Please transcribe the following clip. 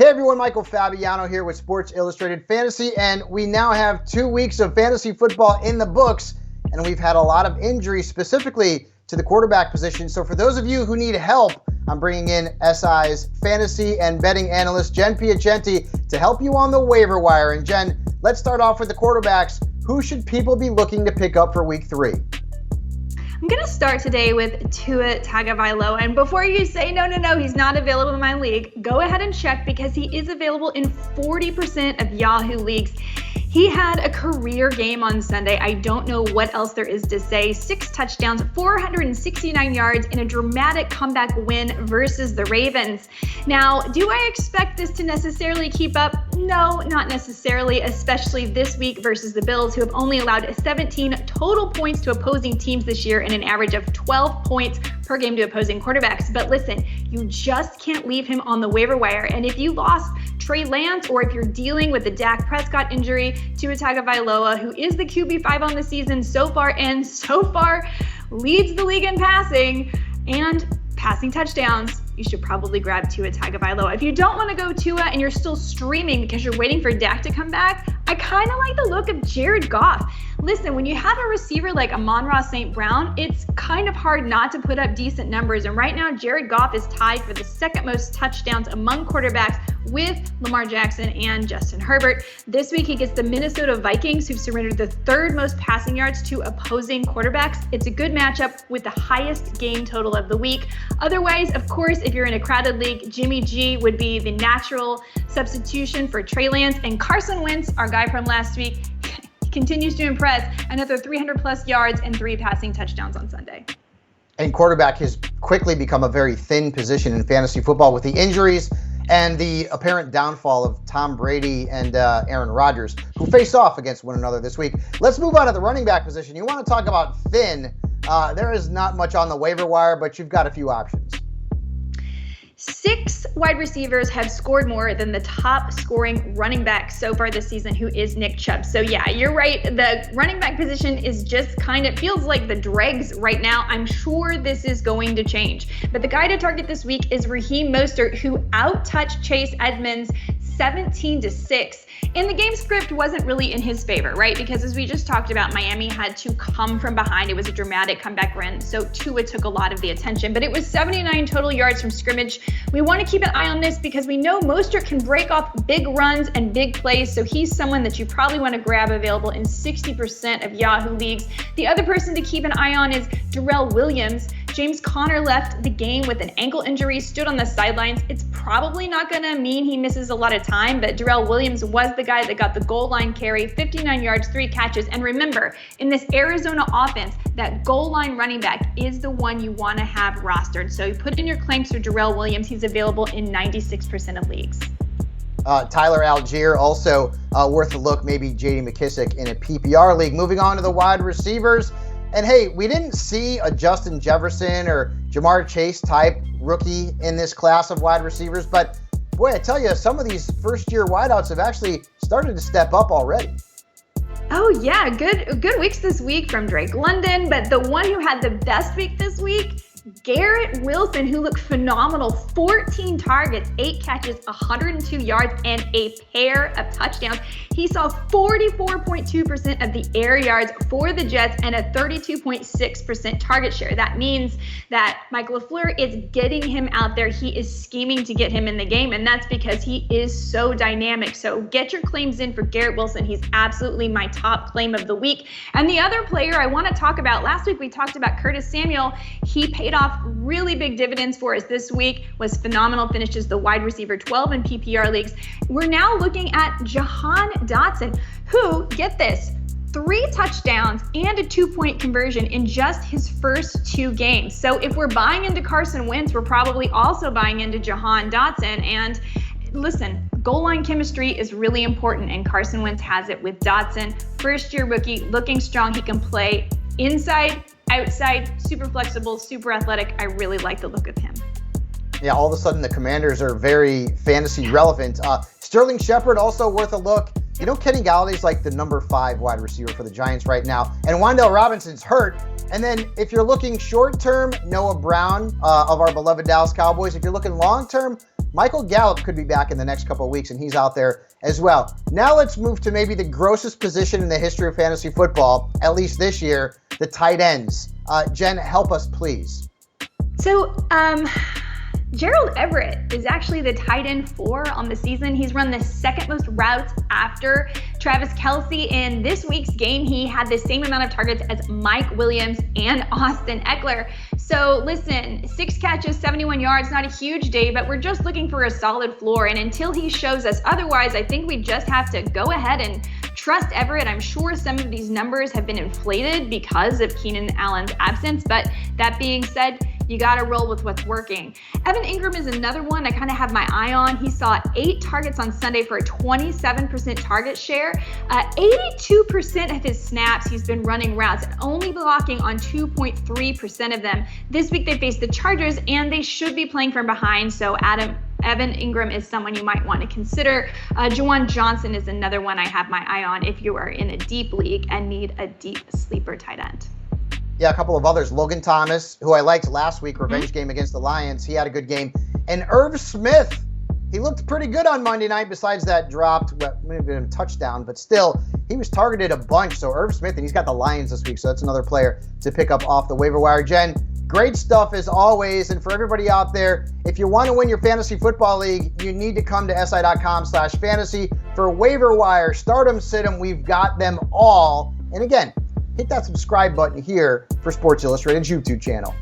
Hey everyone, Michael Fabiano here with Sports Illustrated Fantasy, and we now have 2 weeks of fantasy football in the books, and we've had a lot of injuries specifically to the quarterback position. So for those of you who need help, I'm bringing in SI's fantasy and betting analyst, Jen Piacenti, to help you on the waiver wire. And Jen, let's start off with the quarterbacks. Who should people be looking to pick up for week 3? I'm going to start today with Tua Tagovailoa. And before you say, no, he's not available in my league, go ahead and check because he is available in 40% of Yahoo leagues. He had a career game on Sunday. I don't know what else there is to say. 6 touchdowns, 469 yards in a dramatic comeback win versus the Ravens. Now, do I expect this to necessarily keep up? No, not necessarily, especially this week versus the Bills, who have only allowed 17 total points to opposing teams this year and an average of 12 points per game to opposing quarterbacks. But listen, you just can't leave him on the waiver wire. And if you lost Trey Lance, or if you're dealing with the Dak Prescott injury, Tua Tagovailoa, who is the QB5 on the season so far leads the league in passing and passing touchdowns, you should probably grab Tua Tagovailoa. If you don't want to go Tua and you're still streaming because you're waiting for Dak to come back, I kind of like the look of Jared Goff. Listen, when you have a receiver like Amon-Ra St. Brown, it's kind of hard not to put up decent numbers. And right now, Jared Goff is tied for the second most touchdowns among quarterbacks with Lamar Jackson and Justin Herbert. This week, he gets the Minnesota Vikings, who've surrendered the 3rd most passing yards to opposing quarterbacks. It's a good matchup with the highest game total of the week. Otherwise, of course, if you're in a crowded league, Jimmy G would be the natural substitution for Trey Lance, and Carson Wentz, our guy from last week, continues to impress. Another 300-plus yards and 3 passing touchdowns on Sunday. And quarterback has quickly become a very thin position in fantasy football with the injuries and the apparent downfall of Tom Brady and Aaron Rodgers, who face off against one another this week. Let's move on to the running back position. You want to talk about thin. There is not much on the waiver wire, but you've got a few options. 6 wide receivers have scored more than the top scoring running back so far this season, who is Nick Chubb. So yeah, you're right. The running back position is just feels like the dregs right now. I'm sure this is going to change. But the guy to target this week is Raheem Mostert, who out-touched Chase Edmonds 17-6. And the game script wasn't really in his favor, right? Because as we just talked about, Miami had to come from behind. It was a dramatic comeback run, so Tua took a lot of the attention. But it was 79 total yards from scrimmage. We want to keep an eye on this because we know Mostert can break off big runs and big plays, so he's someone that you probably want to grab, available in 60% of Yahoo leagues. The other person to keep an eye on is Darrell Williams. James Conner left the game with an ankle injury, stood on the sidelines. It's probably not going to mean he misses a lot of time, but Darrell Williams was the guy that got the goal line carry, 59 yards, 3 catches. And remember, in this Arizona offense, that goal line running back is the one you want to have rostered. So you put in your claims for Darrell Williams. He's available in 96% of leagues. Tyler Algier, also worth a look, maybe J.D. McKissick in a PPR league. Moving on to the wide receivers. And hey, we didn't see a Justin Jefferson or Jamar Chase type rookie in this class of wide receivers, but boy, I tell you, some of these first-year wideouts have actually started to step up already. Oh yeah, good weeks this week from Drake London, but the one who had the best week this week, Garrett Wilson, who looked phenomenal. 14 targets, 8 catches, 102 yards, and a pair of touchdowns. He saw 44.2% of the air yards for the Jets and a 32.6% target share. That means that Mike LaFleur is getting him out there. He is scheming to get him in the game, and that's because he is so dynamic. So get your claims in for Garrett Wilson. He's absolutely my top claim of the week. And the other player I want to talk about, last week we talked about Curtis Samuel. He paid off really big dividends for us this week, was phenomenal, finishes the wide receiver 12 in PPR leagues. We're now looking at Jahan Dotson, who, get this, 3 touchdowns and a 2-point conversion in just his first 2 games. So if we're buying into Carson Wentz, we're probably also buying into Jahan Dotson. And listen, goal line chemistry is really important, and Carson Wentz has it with Dotson. First-year rookie, looking strong. He can play inside, outside, super flexible, super athletic. I really like the look of him. Yeah, all of a sudden the Commanders are very fantasy relevant. Sterling Shepard, also worth a look. You know, Kenny Galladay's like the number 5 wide receiver for the Giants right now, and Wan'Dale Robinson's hurt. And then if you're looking short-term, Noah Brown of our beloved Dallas Cowboys. If you're looking long-term, Michael Gallup could be back in the next couple of weeks, and he's out there as well. Now let's move to maybe the grossest position in the history of fantasy football, at least this year, the tight ends. Jen, help us, please. So, Gerald Everett is actually the tight end 4 on the season. He's run the second most routes after Travis Kelce. In this week's game, he had the same amount of targets as Mike Williams and Austin Eckler. So listen, 6 catches, 71 yards, not a huge day, but we're just looking for a solid floor. And until he shows us otherwise, I think we just have to go ahead and trust Everett. I'm sure some of these numbers have been inflated because of Keenan Allen's absence, but that being said, you got to roll with what's working. Evan Ingram is another one I kind of have my eye on. He saw 8 targets on Sunday for a 27% target share. 82% of his snaps he's been running routes and only blocking on 2.3% of them. This week they face the Chargers and they should be playing from behind, so Evan Ingram is someone you might want to consider. Juwan Johnson is another one I have my eye on if you are in a deep league and need a deep sleeper tight end. Yeah, a couple of others. Logan Thomas, who I liked last week, revenge game against the Lions. He had a good game. And Irv Smith, he looked pretty good on Monday night besides that dropped, maybe a touchdown, but still, he was targeted a bunch. So Irv Smith, and he's got the Lions this week, so that's another player to pick up off the waiver wire. Jen, great stuff as always. And for everybody out there, if you want to win your fantasy football league, you need to come to si.com/fantasy for waiver wire, stardom, sit 'em. We've got them all. And again, hit that subscribe button here for Sports Illustrated's YouTube channel.